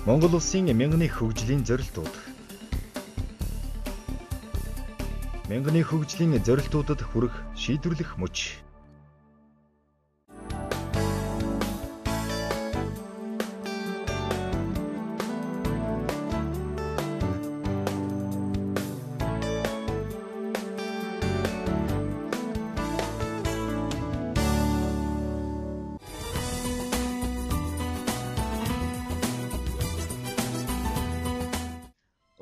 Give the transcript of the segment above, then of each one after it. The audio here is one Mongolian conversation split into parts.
Монгол Улсын мянганы хөгжлийн зорилтууд. Мянганы хөгжлийн зорилтуудад хүрэх шийдвэрлэх мөч.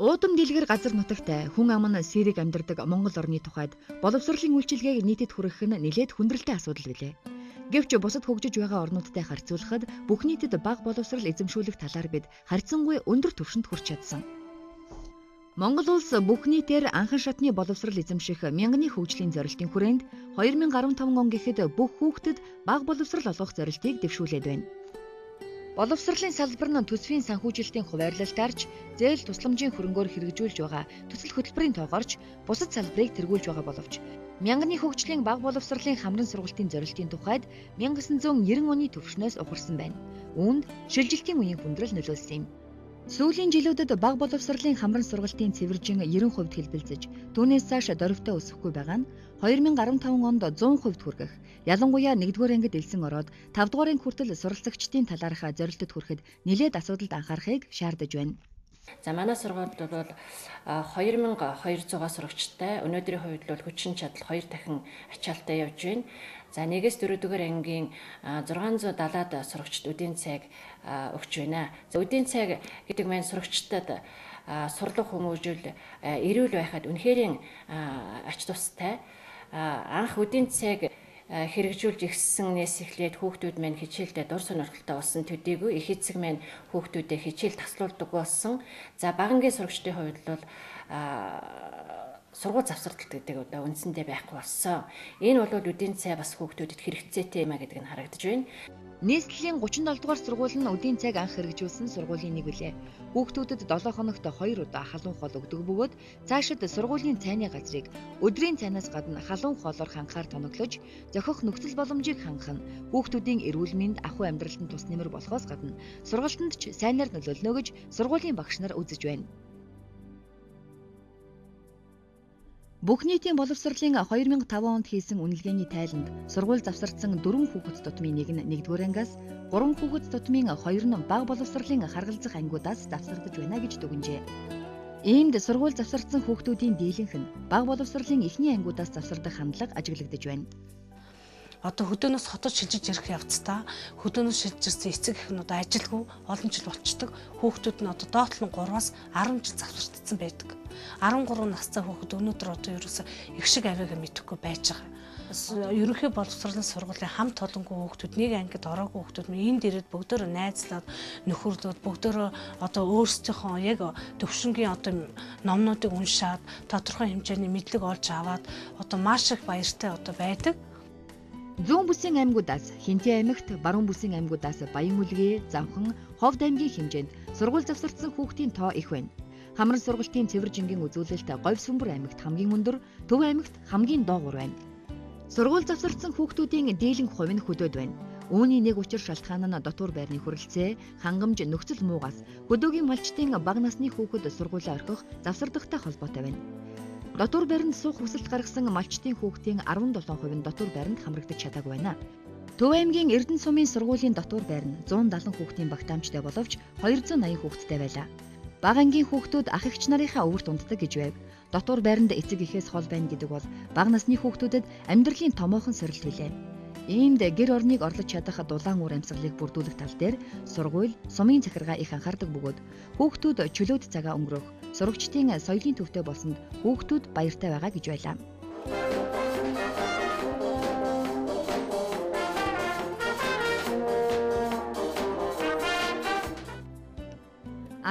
Уудам дэлгэр газар нутагтай хүн ам нь сэрэг амьдардаг Монгол орны тухайд боловсролын үйлчилгээг нийтэд хүргэх нь нэлээд хүндрэлтэй асуудал билээ. Гэвч бусад хөгжиж байгаа орнуудтай харьцуулахад бүх нийтэд бага боловсрол эзэмшүүлэх талаар бид харьцангуй өндөр түвшинд хүрч чадсан. Монгол улс бүх нийтээр анхан шатны боловсрол эзэмших мянганы хөгжлийн зорилтын хүрээнд 2015 он гэхэд бүх хүүхдэд бага боловсрол олгох зорилтыг дэвшүүлээд байна. Боловсролын салбар нь төсвийн санхүүжилтийн хуваарлалтаарч зээл тусламжийн хөрөнгөөр хэрэгжүүлж байгаа төсөл хөтөлбөрийн тоогоорч бусад салбарыг тэргүүлж байгаа боловч мянганы хөгжлийн бага боловсролын хамран сургалтын зорилтын тухайд 1990 оны төвшнөөс ухарсан байна. Үүнд шилжилтийн үеийн хүндрэл нөлөөлсөн юм. Сүүлийн жилүүдэд бага боловсролын хамран сургалтын цэвэржин 90% хэлбэлзэж, түүнээс цааш дөрвтөө өсөхгүй байгаа нь 2015 онд 100% хүргэх, ялангуяа 1-р ангид элсэн ороод 5-р анги хүртэл суралцагчдын талаарх зорилтод хүрэхэд нэлээд асуудалд анхаарахыг шаардаж байна. За манай сургуульд бол 2200 сурагчтай, өнөөдрийн хувьд бол хүчин чадал 2 дахин ачаалтаа явж байна. За 1-4-р ангийн 670-аад сурагчид үдийн цайг өгч байна. За үдийн цайг гэдэг маань сурагчдад сурлах хүмүүжил эрүүл байхад үнэхээр ач тустай. Анх үдийн цайг хэрэгжүүлж ихсэнээс эхлээд хүүхдүүд маань хичээлдээ дур сонирхолтой болсон төдийгүй их эцэг маань хүүхдүүдэд хичээл таслуулдаг болсон. За багангийн сурагчдын хувьд бол сургууль завсарлалт гэдэг одоо үндсэндээ байхгүй болсон. Энэ бол үдийн цай бас хүүхдүүдэд хэрэгцээтэй юм а гэдэг нь харагдаж байна. Нийслэлийн 37 дугаар сургууль нь үдийн цайг анх хэрэгжүүлсэн сургуулийн нэг билээ. Хүүхдүүдэд 7 хоногт 2 удаа халуун хоол өгдөг бөгөөд цаашид сургуулийн цайны газрыг өдрийн цайнаас гадна халуун хоолоор хангахаар тоноглож, зохих нөхцөл боломжийг хангах нь хүүхдүүдийн эрүүл мэнд, ахуй амьдралд тус нэмэр болохоос гадна сургалтанд ч сайнаар нөлөөлнө гэж сургуулийн багш нар үзэж байна. Бүх нийтийн боловсролын 2005 онд хийсэн үнэлгээний тайланд сургууль завсардсан 4 хүүхэд тутмын нэг нь 1-р ангиас, 3 хүүхэд тутмын 2 нь бага боловсролын харгалзах ангиудаас завсардаж байна гэж дүгнжээ. Иймд сургууль завсардсан хүүхдүүдийн дийлэнх нь бага боловсролын эхний ангиудаас завсардах хандлага ажиглагдаж байна. Одоо хөдөөнөөс хотод шилжиж ирэх явцдаа хөдөөнөөс шилжиж ирсэн эцэг эхнүүд ажилгүй олон жил болчдөг. Хүүхдүүд нь одоо доотлон 3-аас 10 жил завсардсан байдаг. 13 настай хүүхэд өнөөдөр одоо ерөөсөө их шиг авийг мэдэхгүй байж байгаа. Ерөнхий боловсролын сургуулийн хамт олонгүй хүүхдүүд, нэг ангид ороогүй хүүхдүүд энд ирээд бүгдөө найзлаад нөхөрлөд бүгдөө одоо өөрсдийнхөө яг төвшингийн одоо номнуудыг уншаад тодорхой хэмжээний мэдлэг олж аваад одоо маш их баяртай одоо байдаг. Зүүн бүсийн аймагуудаас Хинтээ аймагт, баруун бүсийн аймагуудаас Баян Үлгээ, Замхан, Ховд аймгийн хэмжээнд сургууль завсардсан хүүхдийн тоо их байна. Хамран сургалтын цэвэржингийн үзүүлэлт Говь Сүмбэр аймагт хамгийн өндөр, Төв аймагт хамгийн доогуур байна. Сургууль завсардсан хүүхдүүдийн дийлэнх хувь нь хөдөөд байна. Үүний нэг учир шалтгаан нь дотор байрны хүрэлцээ, хангамж, нөхцөл муугаас хөдөөгийн малчтын бага насны хүүхэд сургуулиа орхих завсардахтай холбоотой байна. Дотор байранд суух хүсэлт гаргасан малчтын хүүхдийн 17% нь дотор байранд хамрагдаж чадаагүй байна. Төв аймгийн Эрдэнэ сумын сургуулийн дотор байр нь 170 хүүхдийн багтаамжтай боловч 280 хүүхэдтэй байлаа. Бага ангийн хүүхдүүд ах эгч нарынхаа өвөрт унддаг гэж байв. Дотор байранд эцэг эхээс хол байна гэдэг бол бага насны хүүхдүүдэд амьдралын томоохон сорилт билээ. Иймд гэр орныг орлож чадах дулаан үр амьсгалыг бүрдүүлэх тал дээр сургууль, сумын захиргаа их анхаардаг бөгөөд хүүхдүүд чөлөөт цагаа өнгөрөх, сурагчдын соёлын төвтэй болсонд хүүхдүүд баяртай байгаа гэж байлаа.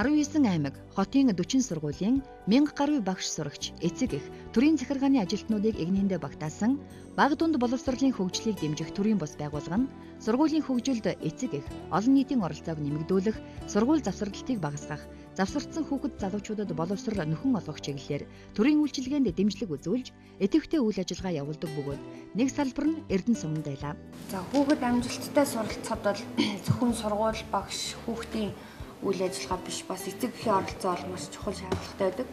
19 аймаг, хотын 40 сургуулийн 1000 гаруй багш сурагч, эцэг эх, төрийн захиргааны ажилтнуудыг игнэндээ багтаасан бага дунд боловсролын хөгжлийг дэмжих төрийн бус байгууллага нь сургуулийн хөгжилд эцэг эх, олон нийтийн оролцоог нэмэгдүүлэх, сургууль завсралтыг багасгах, завсардсан хүүхэд залуучуудад боловсрол нөхөн олгох чиглэлээр төрийн үйлчилгээнд дэмжлэг үзүүлж, идэвхтэй үйл ажиллагаа явуулдаг бөгөөд нэг салбар нь Эрдэнэ суманд байлаа. За хүүхэд амжилттай суралцахад бол зөвхөн сургууль, багш, хүүхдийн үйл ажиллагаа биш, бас эцэг эхийн оролцоо бол маш чухал шаардлагатай байдаг.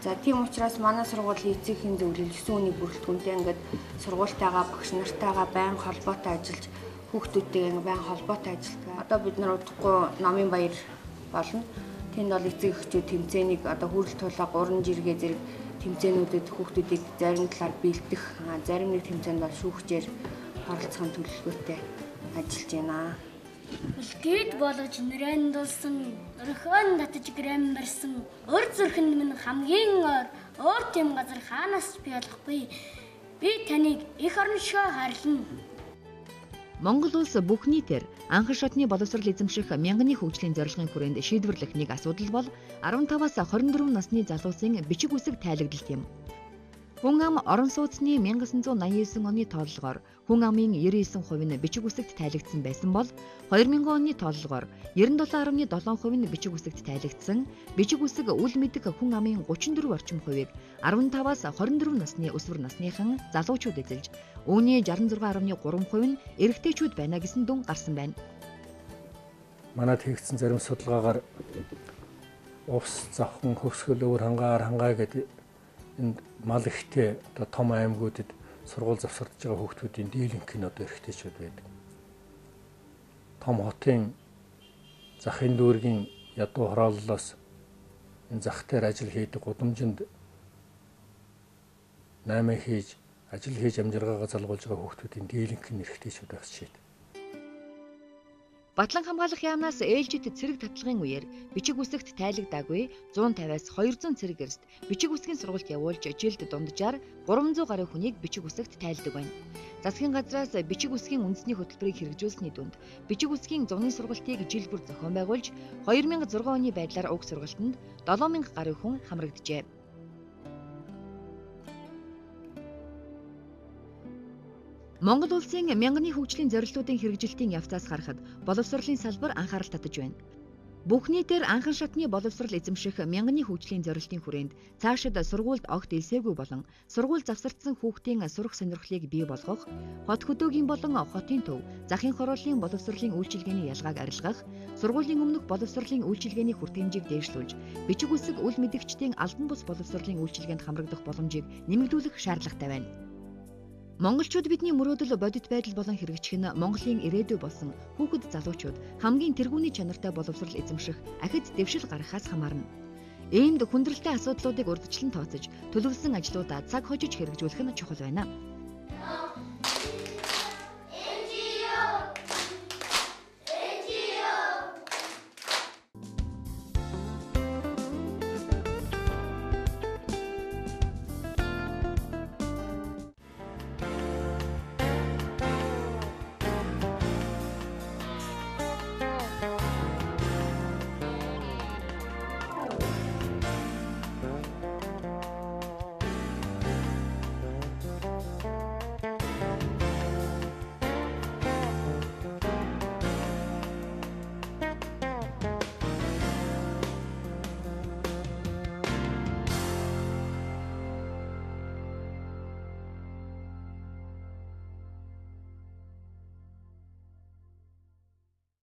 За тийм учраас манай сургуулийн эцэг эхийн зөвлөл 9 өдрийн бүрэлдэхүүнтэй ингээд сургуультайгаа багш нартайгаа байнга холбоотой ажиллаж хүүхдүүдтэйгээ байнга холбоотой ажилладаг. Одоо бид нар удахгүй номын баяр болно. Тэнд бол эцэг эхчүүд тэмцээнийг одоо хүрэл тулаа гурван жиргээ зэрэг тэмцээнүүдэд хүүхдүүдийг зарим талаар бэлдэх, зарим нэг тэмцээнд бол шүүгчээр оролцохын төлөвлөгөөтэй ажиллаж байна. Үлгийд болгож нэрэндулсан, өрхөөн татаж грэм барьсан, өр зүрхэнд минь хамгийн өөр тийм газар хаанаас ч би олохгүй. Би таныг их орон шоо харлана. Монгол улс бүх нийтээр анхан шатны боловсрол эзэмших мянганы хөгжлийн зорилгын хүрээнд шийдвэрлэх нэг асуудал бол 15-аас 24 насны залуусын бичиг үсэг тайлагдалт юм. Хүн ам орон сууцны 1989 оны тооллогоор хүн амын 99% нь бичиг үсэгт тайлагдсан байсан бол 2000 оны тооллогоор 97.7% нь бичиг үсэгт тайлагдсан. Бичиг үсэг үл мэдэх хүн амын 34 орчим хувийг 15-аас 24 насны өсвөр насныхан залуучууд эзэлж, үүний 66.3% нь эрэгтэйчүүд байна гэсэн дүн гарсан байна. Манайд хийгдсэн зарим судалгаагаар ус, завхан, хөвсгөл, өвөр хангаа гэдэг энд мал ихтэй одоо том аймагуудад сургууль завсардж байгаа хүүхдүүдийн дийлэнх нь одоо эрэгтэйчүүд байдаг. Том хотын захын дүүргийн ядуу хорооллоос энэ зах дээр ажил хийдэг гудамжинд 8 хийж ажил хийж амжиргаагаа залгуулж байгаа хүүхдүүдийн дийлэнх нь эрэгтэйчүүд байх жишээ. Батлан хамгаалах яамнаас ээлжид цэрэг татлагын үеэр бичиг үсэгт тайлагдаагүй 150-аас 200 цэрэг эрсд бичиг үсгийн сургалт явуулж жилд дунджаар 300 гаруй хүнийг бичиг үсэгт тайлдаг байна. Засгийн газраас бичиг үсгийн үндэсний хөтөлбөрийг хэрэгжүүлсэний дүнд бичиг үсгийн зуны сургалтыг жил бүр зохион байгуулж 2006 оны байдлаар уг сургалтанд 7000 гаруй хүн хамрагджээ. Монгол улсын мянганы хөгжлийн зорилтуудын хэрэгжилтийн явцаас харахад боловсролын салбар анхаарал татаж байна. Бүх нийтээр анхан шатны боловсрол эзэмших мянганы хөгжлийн зорилтын хүрээнд цаашид сургуульд огт элсээгүй болон сургууль завсардсан хүүхдийн сурах сонирхлыг бий болгох, хот хөдөөгийн болон хотын төв, захын хорооллын боловсролын үйлчилгээний ялгааг арилгах, сургуулийн өмнөх боловсролын үйлчилгээний хүртээмжийг дээшлүүлж, бичиг үсэг үл мэдэгчдийн албан бус боловсролын үйлчилгээнд хамрагдах боломжийг нэмэгдүүлэх шаардлагатай байна. Монголчууд бидний мөрөөдөл бодит байдал болон хэрэгжих нь Монголын ирээдүй болсон хүүхэд залуучууд хамгийн тэргүүний чанартай боловсрол эзэмших ахид дэвшил гаргахаас хамаарна. Иймд хүндрэлтэй асуудлуудыг урьдчилан тооцож, төлөвлөсөн ажлуудаа цаг хожиж хэрэгжүүлэх нь чухал байна.